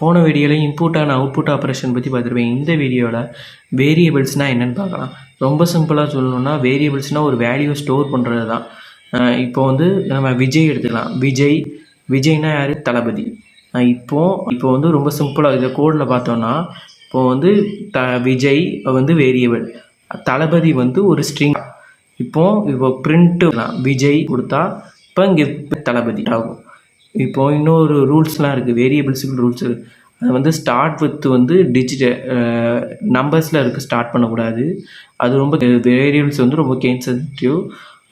போன வீடியோவில் input and output operation பற்றி பார்த்துருப்பேன். இந்த வீடியோவில் வேரியபிள்ஸ்னால் என்னென்னு பார்க்கலாம். ரொம்ப சிம்பிளாக சொல்லணுன்னா வேரியபிள்ஸ்னால் ஒரு வேல்யூ ஸ்டோர் பண்ணுறது தான். இப்போ வந்து நம்ம விஜய் எடுத்துக்கலாம். விஜய்னா யார்? தளபதி. இப்போ வந்து ரொம்ப சிம்பிளாக இதை கோடில் பார்த்தோன்னா இப்போ வந்து விஜய் வந்து வேரியபிள், தளபதி வந்து ஒரு ஸ்ட்ரிங். இப்போ பிரிண்ட்டு விஜய் கொடுத்தா இப்போ இங்கே தளபதி ஆகும். இப்போது இன்னொரு ரூல்ஸ்லாம் இருக்குது, வேரியபிள்ஸுக்கு ரூல்ஸ். அது வந்து ஸ்டார்ட் வித் வந்து நம்பர்ஸில் இருக்குது, ஸ்டார்ட் பண்ணக்கூடாது. அது ரொம்ப வேரியபிள்ஸ் வந்து ரொம்ப கேன் சென்சிட்டிவ்.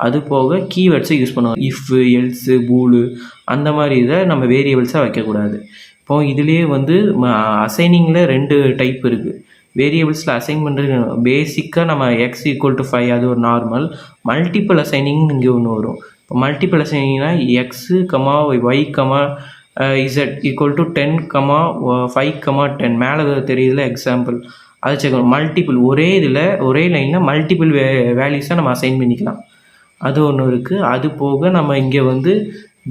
அது போக கீவேர்ட்ஸை யூஸ் பண்ணுவோம். இஃப், எல்ஸு, பூலு அந்த மாதிரி இதை நம்ம வேரியபிள்ஸாக வைக்கக்கூடாது. இப்போது இதுலேயே வந்து அசைனிங்கில் 2 டைப் இருக்குது. வேரியபிள்ஸில் அசைன் பண்ணுறது பேசிக்காக நம்ம x = 5 அது ஒரு நார்மல். மல்டிபிள் அசைனிங்னு இங்கே ஒன்று வரும். இப்போ மல்டிபிள் அசைனிங்னா x, y, z = 10, 5, 10 மேலே தெரியுதுல எக்ஸாம்பிள், அதை செக். மல்டிபிள் ஒரே இதில் ஒரே லைனில் மல்டிபிள் வேல்யூஸாக நம்ம அசைன் பண்ணிக்கலாம். அது ஒன்று இருக்குது. அது போக நம்ம இங்கே வந்து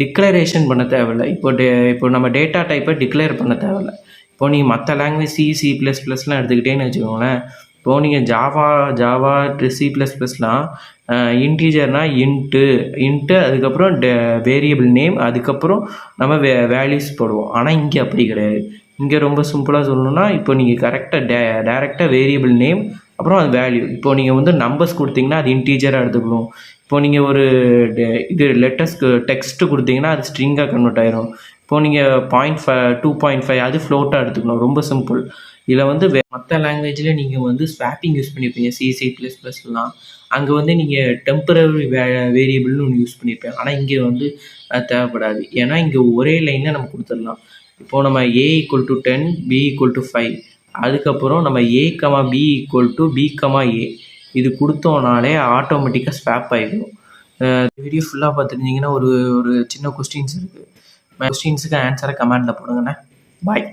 டிக்ளரேஷன் பண்ண தேவையில்லை. இப்போ நம்ம டேட்டா டைப்பை டிக்ளேர் பண்ண தேவையில்லை. இப்போ நீங்கள் மற்ற லாங்குவேஜ் C++லாம் எடுத்துக்கிட்டேன்னு வச்சுக்கோங்களேன். இப்போது நீங்கள் ஜாவா, C++லாம் இன்டீஜர்னால் இன்ட்டு அதுக்கப்புறம் வேரியபிள் நேம், அதுக்கப்புறம் நம்ம வேல்யூஸ் போடுவோம். ஆனால் இங்கே அப்படி கிடையாது. இங்கே ரொம்ப சிம்பிளாக சொல்லணுன்னா இப்போ நீங்கள் கரெக்டாக டேரெக்டாக வேரியபிள் நேம் அப்புறம் அது வேல்யூ. இப்போது நீங்கள் வந்து நம்பர்ஸ் கொடுத்தீங்கன்னா அது இன்டீஜராக எடுத்துக்கணும். இப்போது நீங்கள் ஒரு லெட்டர்ஸ்க்கு டெக்ஸ்ட்டு கொடுத்தீங்கன்னா அது ஸ்ட்ரிங்காக கன்வெர்ட் ஆயிரும். இப்போது நீங்கள் 2.5 அது ஃப்ளோட்டாக எடுத்துக்கணும். ரொம்ப சிம்பிள். இதில் வந்து மற்ற லாங்குவேஜில் நீங்கள் வந்து ஸ்வாப்பிங் யூஸ் பண்ணியிருப்பீங்க, C++லாம். அங்கே வந்து நீங்கள் டெம்பரரி வேரியபிள்னு ஒன்று யூஸ் பண்ணியிருப்பேன். ஆனால் இங்கே வந்து தேவைப்படாது. ஏன்னா இங்கே ஒரே லைனில் நம்ம கொடுத்துடலாம். இப்போது நம்ம A = 10, B = 5, அதுக்கப்புறம் நம்ம A, B = B, A இது கொடுத்தோனாலே ஆட்டோமேட்டிக்காக ஸ்வாப் ஆகிடும். வீடியோ ஃபுல்லாக பார்த்துருந்தீங்கன்னா ஒரு சின்ன கொஸ்டின்ஸ் இருக்குது. கொஸ்டின்ஸுக்கு ஆன்சரை கமெண்டில் போடுங்கண்ணே. பாய்.